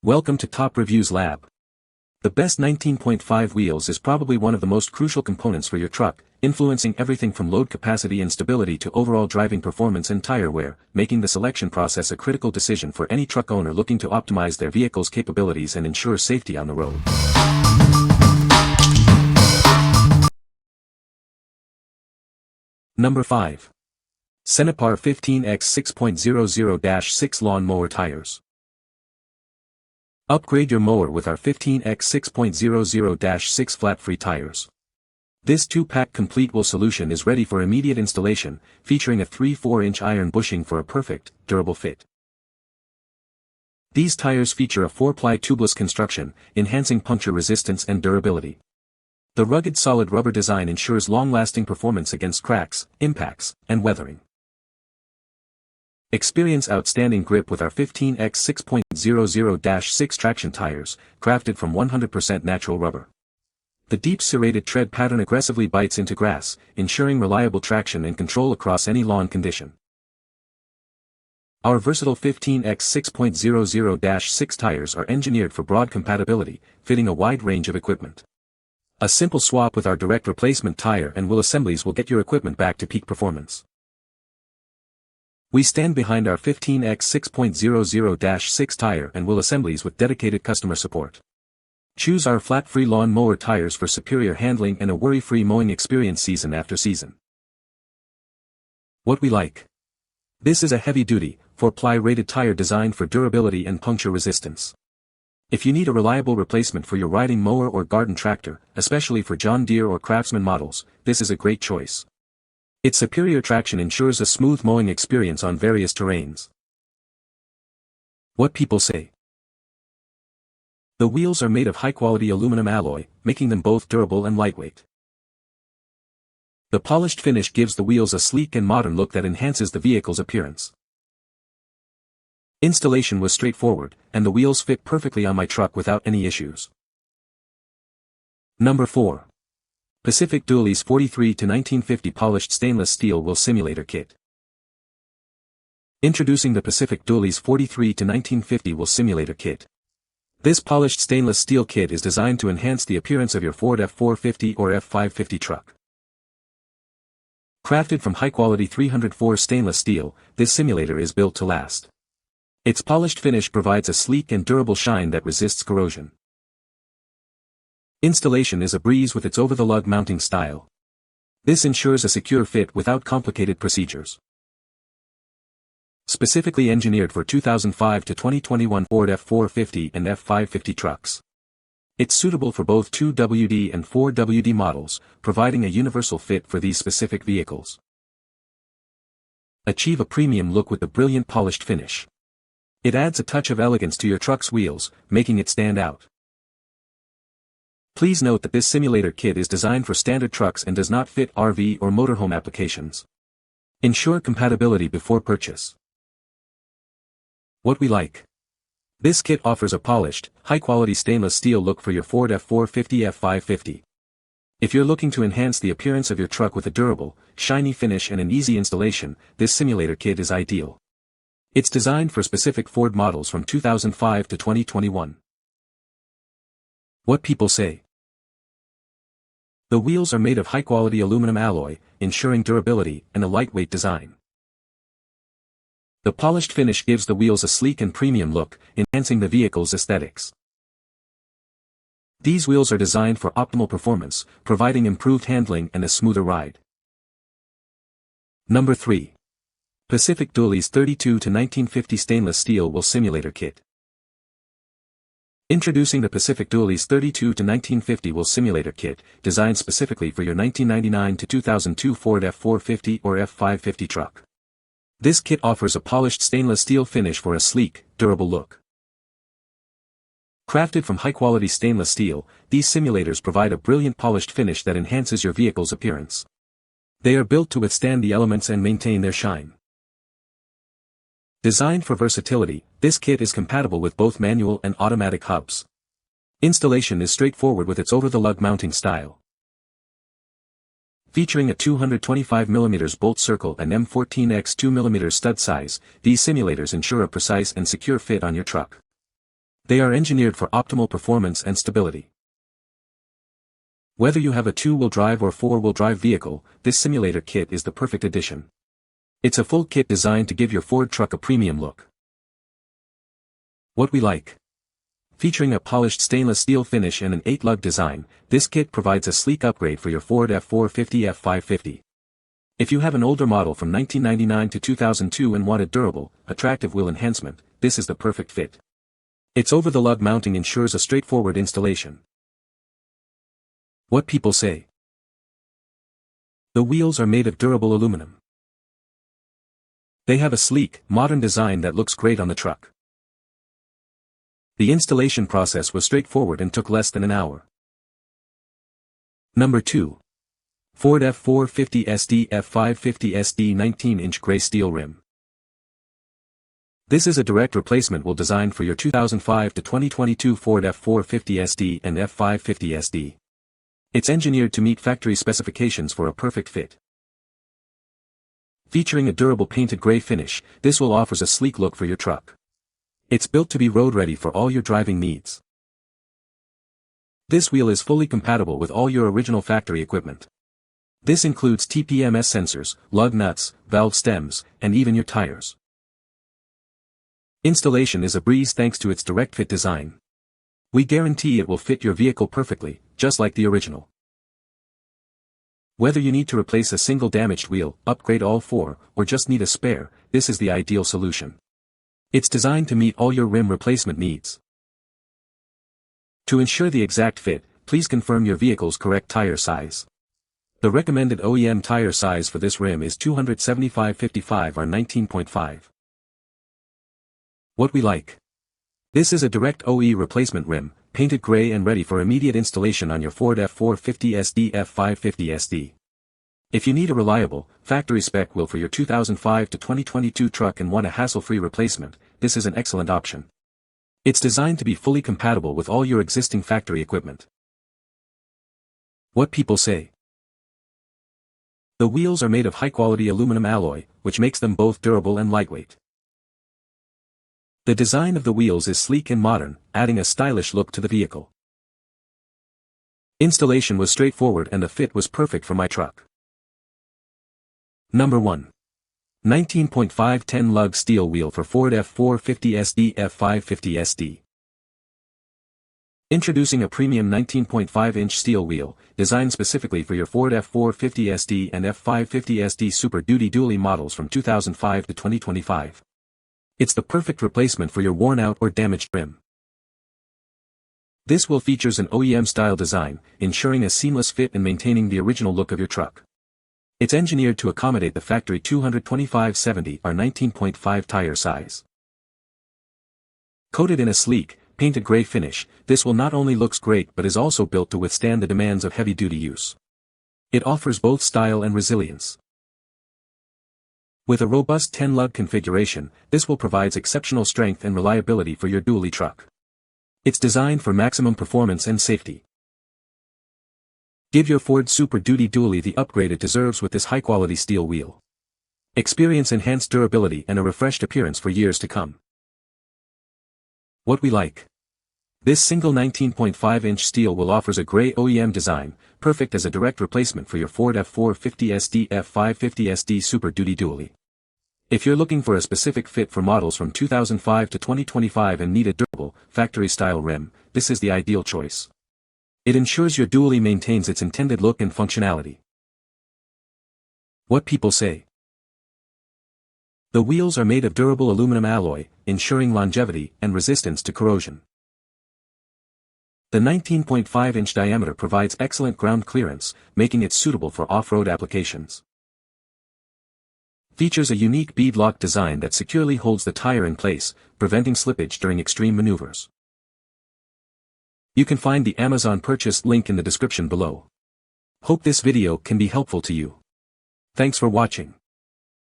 Welcome to Top Reviews Lab. The best 19.5 wheels is probably one of the most crucial components for your truck, influencing everything from load capacity and stability to overall driving performance and tire wear, making the selection process a critical decision for any truck owner looking to optimize their vehicle's capabilities and ensure safety on the road. Number 5. Cenipar 15X 6.00-6 Lawn Mower Tires. Upgrade your mower with our 15X 6.00-6 flat-free tires. This 2-pack complete wheel solution is ready for immediate installation, featuring a 3/4-inch iron bushing for a perfect, durable fit. These tires feature a 4-ply tubeless construction, enhancing puncture resistance and durability. The rugged solid rubber design ensures long-lasting performance against cracks, impacts, and weathering. Experience outstanding grip with our 15X 6.00-6 traction tires, crafted from 100% natural rubber. The deep serrated tread pattern aggressively bites into grass, ensuring reliable traction and control across any lawn condition. Our versatile 15X 6.00-6 tires are engineered for broad compatibility, fitting a wide range of equipment. A simple swap with our direct replacement tire and wheel assemblies will get your equipment back to peak performance. We stand behind our 15X 6.00-6 tire and wheel assemblies with dedicated customer support. Choose our flat-free lawn mower tires for superior handling and a worry-free mowing experience season after season. What we like. This is a heavy-duty, 4-ply rated tire designed for durability and puncture resistance. If you need a reliable replacement for your riding mower or garden tractor, especially for John Deere or Craftsman models, this is a great choice. Its superior traction ensures a smooth mowing experience on various terrains. What people say. The wheels are made of high-quality aluminum alloy, making them both durable and lightweight. The polished finish gives the wheels a sleek and modern look that enhances the vehicle's appearance. Installation was straightforward, and the wheels fit perfectly on my truck without any issues. Number 4. Pacific Dualies 43-1950 Polished Stainless Steel Wheel Simulator Kit. Introducing the Pacific Dualies 43-1950 Wheel Simulator Kit. This polished stainless steel kit is designed to enhance the appearance of your Ford F450 or F550 truck. Crafted from high-quality 304 stainless steel, this simulator is built to last. Its polished finish provides a sleek and durable shine that resists corrosion. Installation is a breeze with its over-the-lug mounting style. This ensures a secure fit without complicated procedures. Specifically engineered for 2005 to 2021 Ford F450 and F550 trucks. It's suitable for both 2WD and 4WD models, providing a universal fit for these specific vehicles. Achieve a premium look with the brilliant polished finish. It adds a touch of elegance to your truck's wheels, making it stand out. Please note that this simulator kit is designed for standard trucks and does not fit RV or motorhome applications. Ensure compatibility before purchase. What we like. This kit offers a polished, high-quality stainless steel look for your Ford F450 F550. If you're looking to enhance the appearance of your truck with a durable, shiny finish and an easy installation, this simulator kit is ideal. It's designed for specific Ford models from 2005 to 2021. What people say. The wheels are made of high-quality aluminum alloy, ensuring durability and a lightweight design. The polished finish gives the wheels a sleek and premium look, enhancing the vehicle's aesthetics. These wheels are designed for optimal performance, providing improved handling and a smoother ride. Number 3. Pacific Dualies 32-1950 Stainless Steel Wheel Simulator Kit. Introducing the Pacific Dualies 32-1950 Wheel Simulator Kit, designed specifically for your 1999 to 2002 Ford F450 or F550 truck. This kit offers a polished stainless steel finish for a sleek, durable look. Crafted from high-quality stainless steel, these simulators provide a brilliant polished finish that enhances your vehicle's appearance. They are built to withstand the elements and maintain their shine. Designed for versatility, this kit is compatible with both manual and automatic hubs. Installation is straightforward with its over-the-lug mounting style. Featuring a 225mm bolt circle and M14x 2mm stud size, these simulators ensure a precise and secure fit on your truck. They are engineered for optimal performance and stability. Whether you have a two-wheel drive or four-wheel drive vehicle, this simulator kit is the perfect addition. It's a full kit designed to give your Ford truck a premium look. What we like. Featuring a polished stainless steel finish and an 8-lug design, this kit provides a sleek upgrade for your Ford F450 F550. If you have an older model from 1999 to 2002 and want a durable, attractive wheel enhancement, this is the perfect fit. Its over-the-lug mounting ensures a straightforward installation. What people say. The wheels are made of durable aluminum. They have a sleek, modern design that looks great on the truck. The installation process was straightforward and took less than an hour. Number 2. Ford F450 SD F550 SD 19-inch gray steel rim. This is a direct replacement wheel designed for your 2005 to 2022 Ford F450 SD and F550 SD. It's engineered to meet factory specifications for a perfect fit. Featuring a durable painted gray finish, this wheel offers a sleek look for your truck. It's built to be road-ready for all your driving needs. This wheel is fully compatible with all your original factory equipment. This includes TPMS sensors, lug nuts, valve stems, and even your tires. Installation is a breeze thanks to its direct fit design. We guarantee it will fit your vehicle perfectly, just like the original. Whether you need to replace a single damaged wheel, upgrade all four, or just need a spare, this is the ideal solution. It's designed to meet all your rim replacement needs. To ensure the exact fit, please confirm your vehicle's correct tire size. The recommended OEM tire size for this rim is 275/55 or 19.5. What we like. This is a direct OE replacement rim, painted gray and ready for immediate installation on your Ford F450 SD F550 SD. If you need a reliable, factory-spec wheel for your 2005 to 2022 truck and want a hassle-free replacement, this is an excellent option. It's designed to be fully compatible with all your existing factory equipment. What people say. The wheels are made of high-quality aluminum alloy, which makes them both durable and lightweight. The design of the wheels is sleek and modern, adding a stylish look to the vehicle. Installation was straightforward and the fit was perfect for my truck. Number 1. 19.5 10-lug steel wheel for Ford F450 SD F550 SD. Introducing a premium 19.5-inch steel wheel, designed specifically for your Ford F450 SD and F550 SD Super Duty Dually models from 2005 to 2025. It's the perfect replacement for your worn-out or damaged rim. This wheel features an OEM-style design, ensuring a seamless fit and maintaining the original look of your truck. It's engineered to accommodate the factory 225/70 or 19.5 tire size. Coated in a sleek, painted gray finish, this wheel not only looks great but is also built to withstand the demands of heavy-duty use. It offers both style and resilience. With a robust 10-lug configuration, this wheel provides exceptional strength and reliability for your dually truck. It's designed for maximum performance and safety. Give your Ford Super Duty Dually the upgrade it deserves with this high-quality steel wheel. Experience enhanced durability and a refreshed appearance for years to come. What we like. This single 19.5-inch steel wheel offers a gray OEM design, perfect as a direct replacement for your Ford F450 SD F550 SD Super Duty Dually. If you're looking for a specific fit for models from 2005 to 2025 and need a durable, factory-style rim, this is the ideal choice. It ensures your Dually maintains its intended look and functionality. What people say. The wheels are made of durable aluminum alloy, ensuring longevity and resistance to corrosion. The 19.5-inch diameter provides excellent ground clearance, making it suitable for off-road applications. Features a unique bead-lock design that securely holds the tire in place, preventing slippage during extreme maneuvers. You can find the Amazon purchase link in the description below. Hope this video can be helpful to you. Thanks for watching.